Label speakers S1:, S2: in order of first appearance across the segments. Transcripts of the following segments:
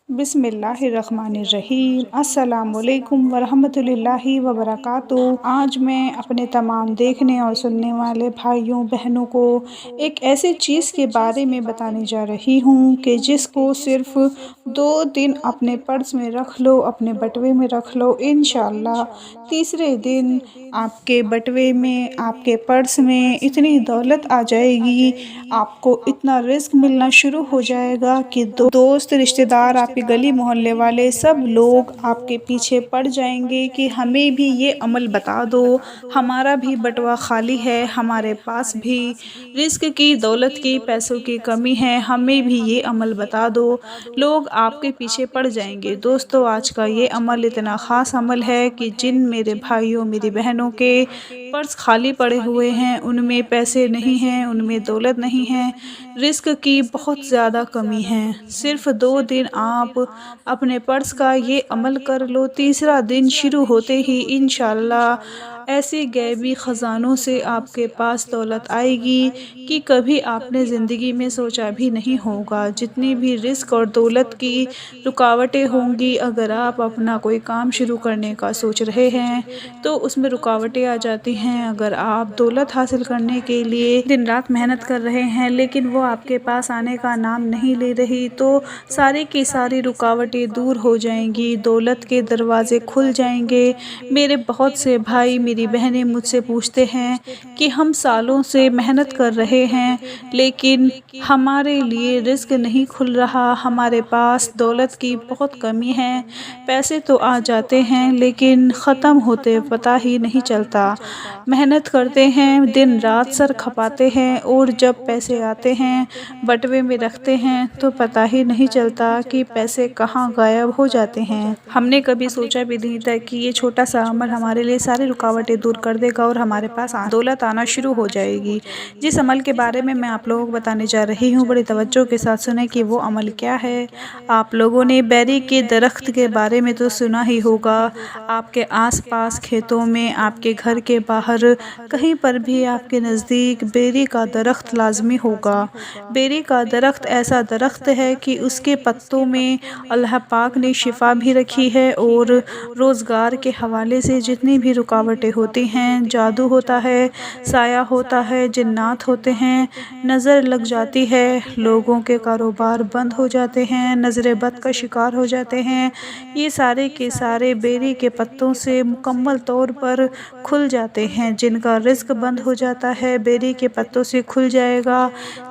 S1: बिस्मिल्लाहिर्रहमानिर्रहीम। अस्सलाम वालेकुम वरहमतुल्लाहि वबरकातुहू। आज मैं अपने तमाम देखने और सुनने वाले भाइयों बहनों को एक ऐसी चीज़ के बारे में बताने जा रही हूँ कि जिसको सिर्फ़ 2 दिन अपने पर्स में रख लो, अपने बटुए में रख लो, इंशाअल्लाह तीसरे दिन आपके बटुए में, आपके पर्स में इतनी दौलत आ जाएगी, आपको इतना रिज़्क मिलना शुरू हो जाएगा कि दोस्त, रिश्तेदार, आपके गली मोहल्ले वाले सब लोग आपके पीछे पड़ जाएंगे कि हमें भी ये अमल बता दो, हमारा भी बटुआ खाली है, हमारे पास भी रिज़्क की, दौलत की, पैसों की कमी है, हमें भी ये अमल बता दो। लोग आपके पीछे पड़ जाएंगे। दोस्तों, आज का ये अमल इतना ख़ास अमल है कि जिन मेरे भाइयों, मेरी बहनों के पर्स खाली पड़े हुए हैं, उनमें पैसे नहीं हैं, उनमें दौलत नहीं है, रिज़्क की बहुत ज़्यादा कमी है। सिर्फ़ 2 दिन आप अपने पर्स का ये अमल कर लो, तीसरा दिन शुरू होते ही इंशाअल्लाह ऐसे गैबी ख़ज़ानों से आपके पास दौलत आएगी कि कभी आपने ज़िंदगी में सोचा भी नहीं होगा। जितनी भी रिज़्क और दौलत की रुकावटें होंगी, अगर आप अपना कोई काम शुरू करने का सोच रहे हैं तो उसमें रुकावटें आ जाती हैं। अगर आप दौलत हासिल करने के लिए दिन रात मेहनत कर रहे हैं लेकिन वो आपके पास आने का नाम नहीं ले रही, तो सारी की सारी रुकावटें दूर हो जाएंगी, दौलत के दरवाज़े खुल जाएंगे। मेरे बहुत से भाई, मेरी बहनें मुझसे पूछते हैं कि हम सालों से मेहनत कर रहे हैं लेकिन हमारे लिए रिज़्क नहीं खुल रहा, हमारे पास दौलत की बहुत कमी है, पैसे तो आ जाते हैं लेकिन ख़त्म होते पता ही नहीं चलता। मेहनत करते हैं, दिन रात सर खपाते हैं और जब पैसे आते हैं, बटुए में रखते हैं तो पता ही नहीं चलता कि पैसे कहाँ गायब हो जाते हैं। हमने कभी सोचा भी नहीं था कि ये छोटा सा अमल हमारे लिए सारी रुकावटें दूर कर देगा और हमारे पास दौलत आना शुरू हो जाएगी। जिस अमल के बारे में मैं आप लोगों को बताने जा रही हूँ, बड़ी तवज्जो के साथ सुने कि वो अमल क्या है। आप लोगों ने बेरी के दरख्त के बारे में तो सुना ही होगा। आपके आसपास खेतों में, आपके घर के बाहर, कहीं पर भी आपके नज़दीक बेरी का दरख्त लाजमी होगा। बेरी का दरख्त ऐसा दरख्त है कि उसके पत्तों में अल्लाह पाक ने शिफा भी रखी है और रोज़गार के हवाले से जितनी भी रुकावटें होती हैं, जादू होता है, साया होता है, जिन्नात होते हैं, नज़र लग जाती है, लोगों के कारोबार बंद हो जाते हैं, नज़र बद का शिकार हो जाते हैं, ये सारे के सारे बेरी के पत्तों से मुकम्मल तौर पर खुल जाते हैं। जिनका रिज़्क बंद हो जाता है, बेरी के पत्तों से खुल जाएगा।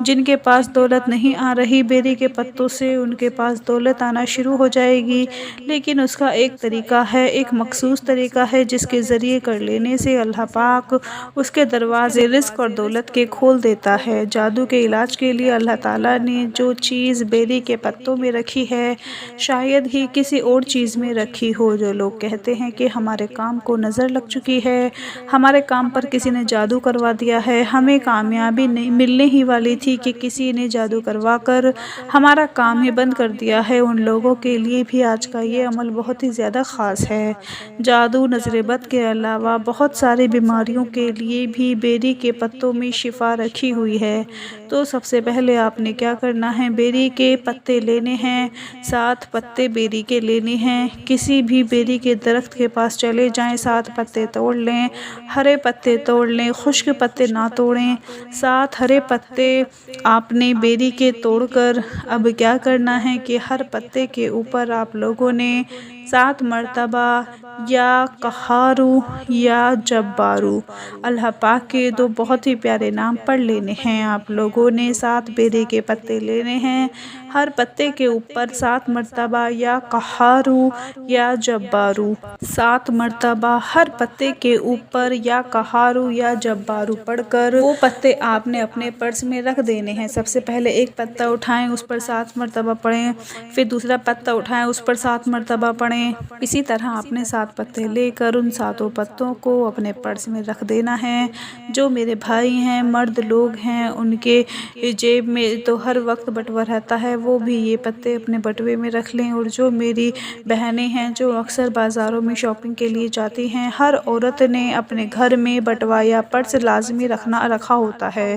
S1: जिनके पास दौलत नहीं आ रही, बेरी के पत्तों से उनके पास दौलत आना शुरू हो जाएगी। लेकिन उसका एक तरीका है, एक मखसूस तरीका है जिसके ज़रिए कर लेने से अल्लाह पाक उसके दरवाज़े रिज़्क और दौलत के खोल देता है। जादू के इलाज के लिए अल्लाह ताला ने जो चीज़ बेरी के पत्तों में रखी है, शायद ही किसी और चीज़ में रखी हो। जो लोग कहते हैं कि हमारे काम को नज़र लग चुकी है, हमारे काम पर किसी ने जादू करवा दिया है, हमें कामयाबी नहीं मिलने ही वाली थी कि किसी ने जादू करवा कर हमारा काम ही बंद कर दिया है, उन लोगों के लिए भी आज का ये अमल बहुत ही ज़्यादा ख़ास है। जादू, नज़र बद के अलावा बहुत सारी बीमारियों के लिए भी बेरी के पत्तों में शिफा रखी हुई है। तो सबसे पहले आपने क्या करना है, बेरी के पत्ते लेने हैं, 7 पत्ते बेरी के लेने हैं। किसी भी बेरी के दरख्त के पास चले जाएं, 7 पत्ते तोड़ लें, हरे पत्ते तोड़ लें, खुश्क पत्ते ना तोड़ें। 7 हरे पत्ते आपने बेरी के तोड़कर अब क्या करना है कि हर पत्ते के ऊपर आप लोगों ने 7 मरतबा या कहारू या जब्बारू, अल्लाह पाक के 2 बहुत ही प्यारे नाम पढ़ लेने हैं। आप लोगों ने 7 बेरी के पत्ते लेने हैं, हर पत्ते के ऊपर 7 मरतबा या कहारू या जब्बारू, 7 मरतबा हर पत्ते के ऊपर या कहारू या जब्बारू पढ़कर वो पत्ते आपने अपने पर्स में रख देने हैं। सबसे पहले एक पत्ता उठाएं, उस पर 7 मरतबा पढ़ें, फिर दूसरा पत्ता उठाएं, उस पर 7 मरतबा पढ़ें। इसी तरह आपने 7 पत्ते लेकर उन 7 पत्तों को अपने पर्स में रख देना है। जो मेरे भाई हैं, मर्द लोग हैं, उनके जेब में तो हर वक्त बटुआ रहता है, وہ بھی یہ پتے اپنے بٹوے میں رکھ لیں۔ اور جو میری بہنیں ہیں جو اکثر بازاروں میں شاپنگ کے لیے جاتی ہیں، ہر عورت نے اپنے گھر میں بٹوا یا پرس لازمی رکھا ہوتا ہے،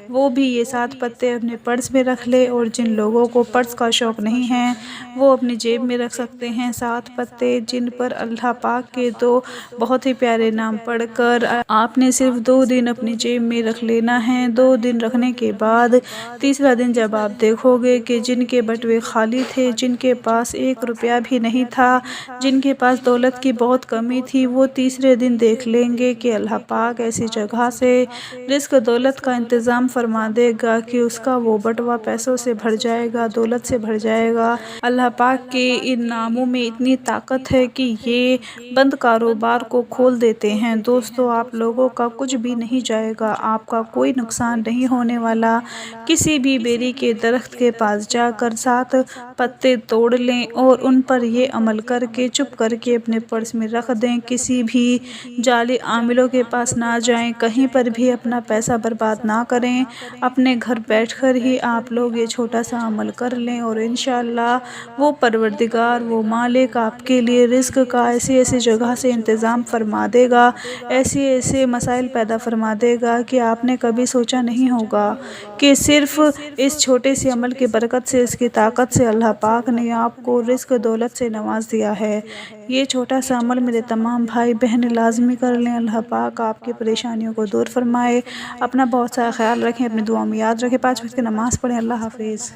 S1: وہ بھی یہ 7 پتے اپنے پرس میں رکھ لے۔ اور جن لوگوں کو پرس کا شوق نہیں ہے وہ اپنی جیب میں رکھ سکتے ہیں 7 پتے، جن پر اللہ پاک کے 2 بہت ہی پیارے نام پڑھ کر آپ نے صرف 2 دن اپنی جیب میں رکھ لینا ہے۔ 2 دن رکھنے کے بعد تیسرا دن جب آپ دیکھو گے کہ جن کے بٹوے خالی تھے، جن کے پاس 1 روپیہ بھی نہیں تھا، جن کے پاس دولت کی بہت کمی تھی، وہ تیسرے دن دیکھ لیں گے کہ اللہ پاک ایسی جگہ سے رزق دولت کا انتظام فرما دے گا کہ اس کا وہ بٹوا پیسوں سے بھر جائے گا، دولت سے بھر جائے گا۔ اللہ پاک کے ان ناموں میں اتنی طاقت ہے کہ یہ بند کاروبار کو کھول دیتے ہیں۔ دوستو، آپ لوگوں کا کچھ بھی نہیں جائے گا، آپ کا کوئی نقصان نہیں ہونے والا۔ کسی بھی بیری کے درخت کے پاس جا کر 7 پتے توڑ لیں اور ان پر یہ عمل کر کے چپ کر کے اپنے پرس میں رکھ دیں۔ کسی بھی جعلی عاملوں کے پاس نہ جائیں، کہیں پر بھی اپنا پیسہ برباد نہ کریں۔ اپنے گھر بیٹھ کر ہی آپ لوگ یہ چھوٹا سا عمل کر لیں اور انشاءاللہ وہ پروردگار، وہ مالک آپ کے لیے رزق کا ایسی ایسی جگہ سے انتظام فرما دے گا، ایسے ایسے مسائل پیدا فرما دے گا کہ آپ نے کبھی سوچا نہیں ہوگا کہ صرف اس چھوٹے سے عمل کی برکت سے، اس کی طاقت سے اللہ پاک نے آپ کو رزق دولت سے نواز دیا ہے۔ یہ چھوٹا سا عمل میرے تمام بھائی بہنیں لازمی کر لیں۔ اللہ پاک آپ کی پریشانیوں کو دور فرمائے۔ اپنا بہت سارا خیال رکھیں، اپنی دعاؤں میں یاد رکھیں، 5 وقت کی نماز پڑھیں۔ اللہ حافظ۔